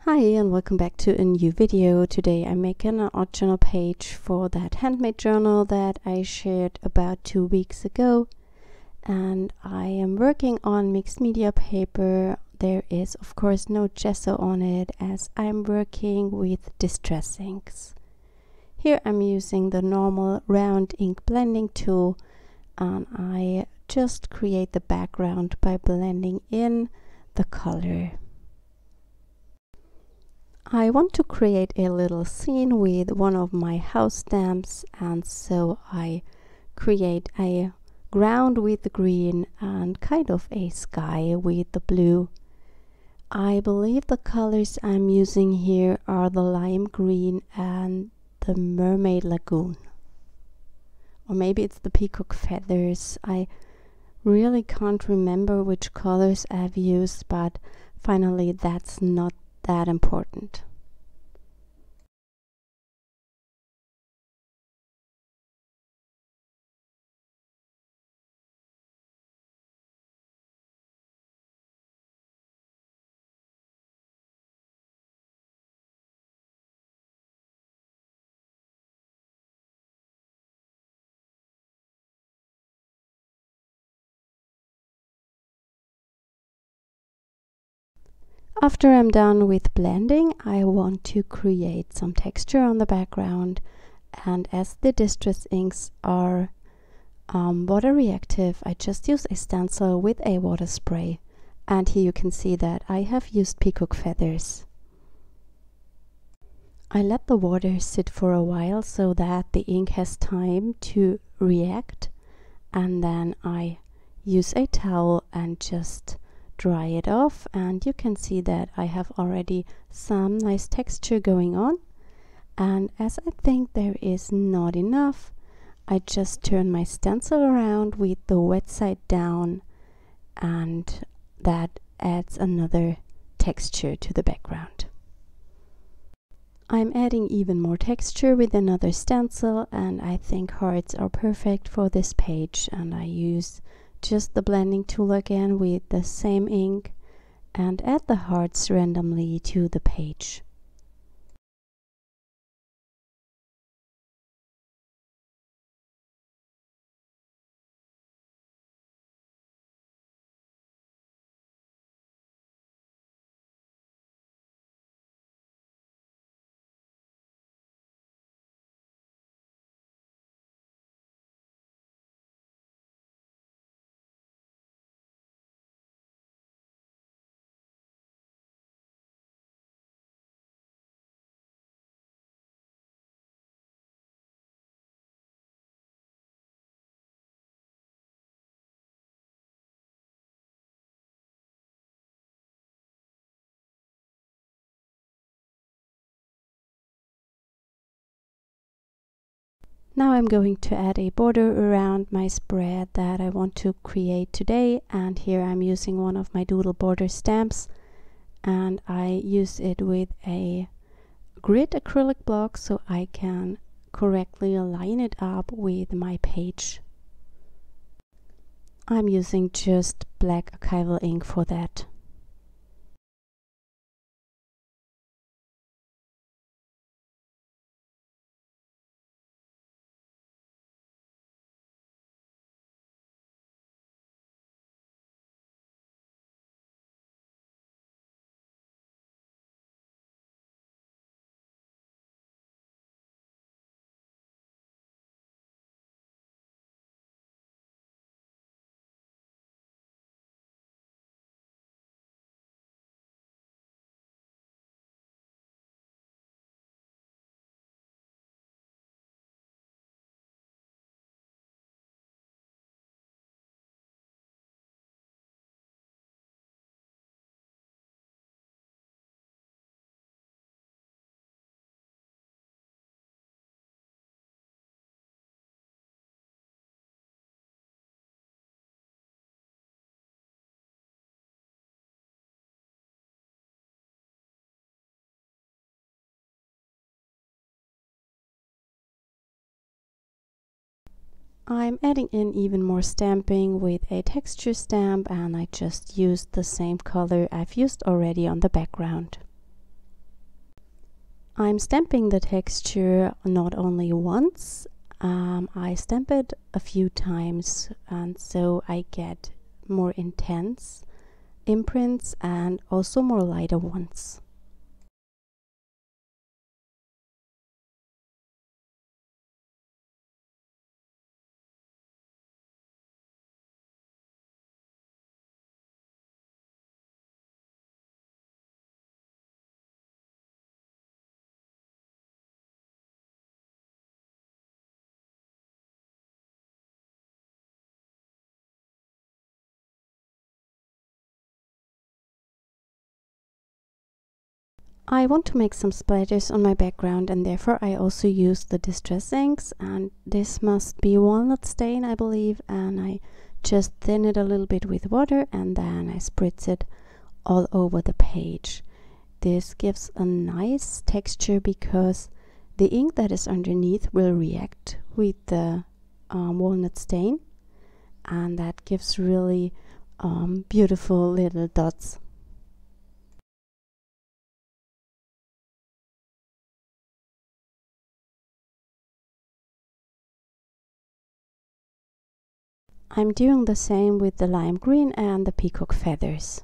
Hi and welcome back to a new video. Today I'm making an art journal page for that handmade journal that I shared about 2 weeks ago, and I am working on mixed media paper. There is of course no gesso on it as I'm working with distress inks. Here I'm using the normal round ink blending tool, and I just create the background by blending in the color. I want to create a little scene with one of my house stamps, and so I create a ground with the green and kind of a sky with the blue. I believe the colors I'm using here are the lime green and the mermaid lagoon. Or maybe it's the peacock feathers. I really can't remember which colors I've used, but finally that's not that important. After I'm done with blending, I want to create some texture on the background, and as the distress inks are water reactive, I just use a stencil with a water spray, and here you can see that I have used peacock feathers. I let the water sit for a while so that the ink has time to react, and then I use a towel and just dry it off, and you can see that I have already some nice texture going on. And as I think there is not enough, I just turn my stencil around with the wet side down, and that adds another texture to the background. I'm adding even more texture with another stencil, and I think hearts are perfect for this page, and I use just the blending tool again with the same ink and add the hearts randomly to the page. Now I'm going to add a border around my spread that I want to create today, and here I'm using one of my doodle border stamps, and I use it with a grid acrylic block so I can correctly line it up with my page. I'm using just black Archival ink for that. I'm adding in even more stamping with a texture stamp, and I just used the same color I've used already on the background. I'm stamping the texture not only once, I stamp it a few times, and so I get more intense imprints and also more lighter ones. I want to make some splatters on my background, and therefore I also use the distress inks, and this must be walnut stain, I believe, and I just thin it a little bit with water and then I spritz it all over the page. This gives a nice texture because the ink that is underneath will react with the walnut stain, and that gives really beautiful little dots. I'm doing the same with the lime green and the peacock feathers.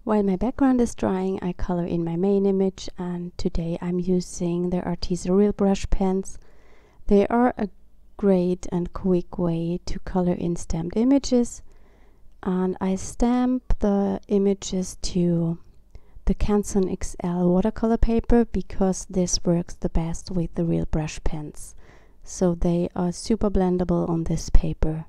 While my background is drying, I color in my main image, and today I'm using the Arteza Real Brush pens. They are a great and quick way to color in stamped images, and I stamp the images to the Canson XL watercolor paper because this works the best with the Real Brush pens. So they are super blendable on this paper.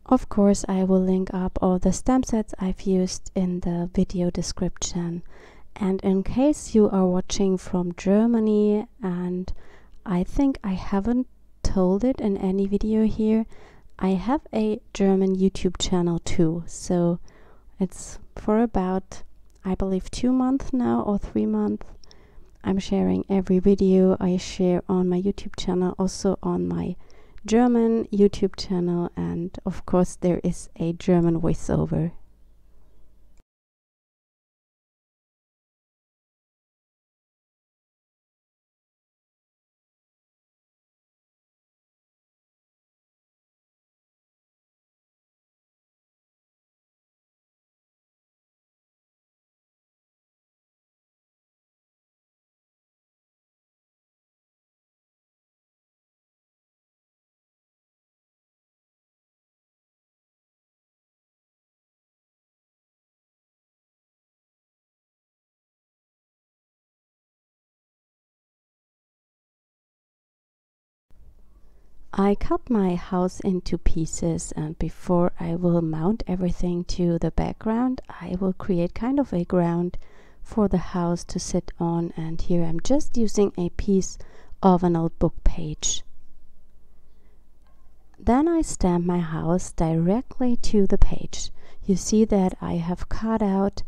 Of course, I will link up all the stamp sets I've used in the video description. And in case you are watching from Germany, and I think I haven't told it in any video here, I have a German YouTube channel too. So it's for about, I believe, 2 months now or 3 months. I'm sharing every video I share on my YouTube channel, also on my German YouTube channel, and of course there is a German voiceover. I cut my house into pieces, and before I will mount everything to the background, I will create kind of a ground for the house to sit on, and here I'm just using a piece of an old book page. Then I stamp my house directly to the page. You see that I have cut out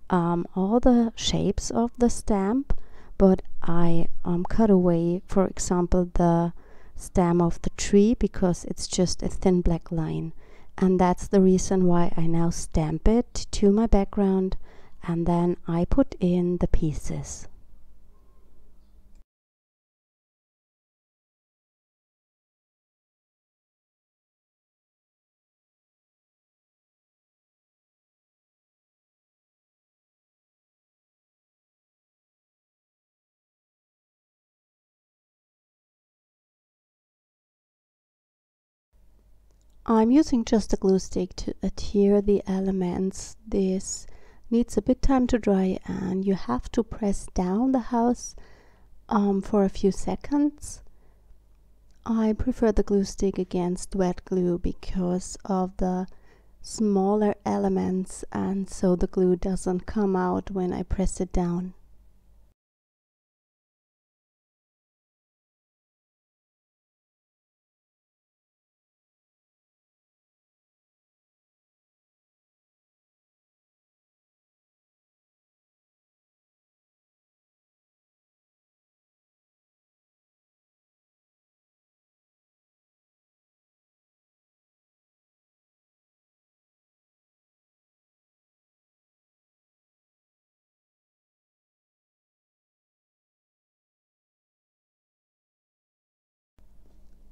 all the shapes of the stamp, but I cut away, for example, the stem of the tree because it's just a thin black line, and that's the reason why I now stamp it to my background, and then I put in the pieces. I'm using just a glue stick to adhere the elements. This needs a bit time to dry, and you have to press down the house for a few seconds. I prefer the glue stick against wet glue because of the smaller elements, and so the glue doesn't come out when I press it down.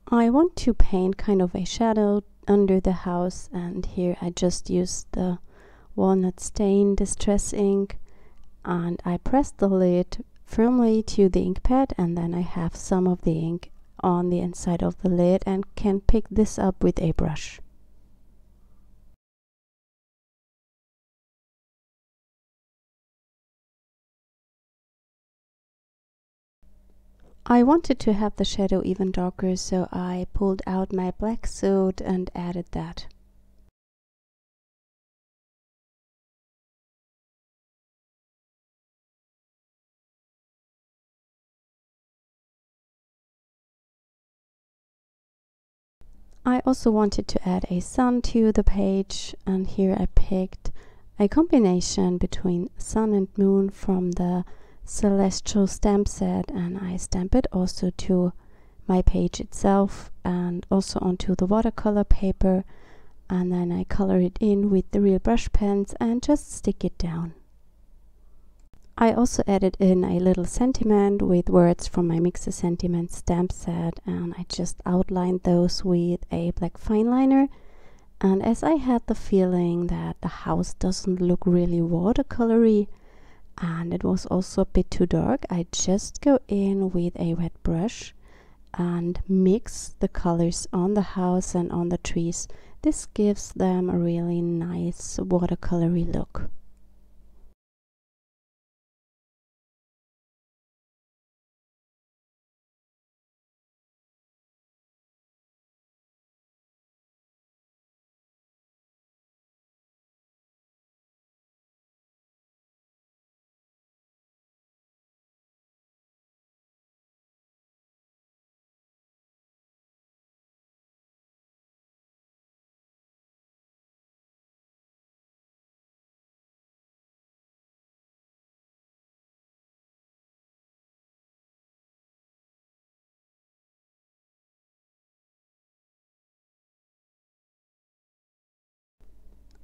I want to paint kind of a shadow under the house, and here I just used the Walnut stain distress ink, and I pressed the lid firmly to the ink pad, and then I have some of the ink on the inside of the lid and can pick this up with a brush. I wanted to have the shadow even darker, so I pulled out my black soot and added that. I also wanted to add a sun to the page, and here I picked a combination between sun and moon from the Celestial stamp set, and I stamp it also to my page itself and also onto the watercolor paper, and then I color it in with the real brush pens and just stick it down. I also added in a little sentiment with words from my Mixer Sentiment stamp set, and I just outlined those with a black fine liner. And as I had the feeling that the house doesn't look really watercolory and it was also a bit too dark, I just go in with a wet brush and mix the colors on the house and on the trees. This gives them a really nice watercolory look.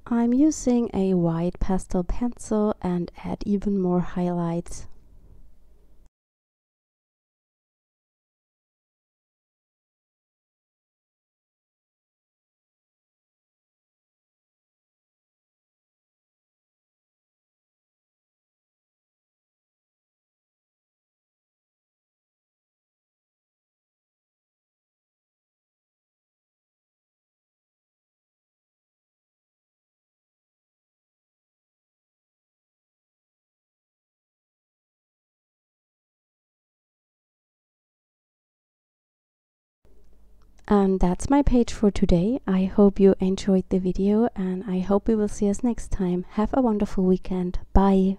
I'm using a white pastel pencil and add even more highlights. And that's my page for today. I hope you enjoyed the video, and I hope we will see us next time. Have a wonderful weekend. Bye!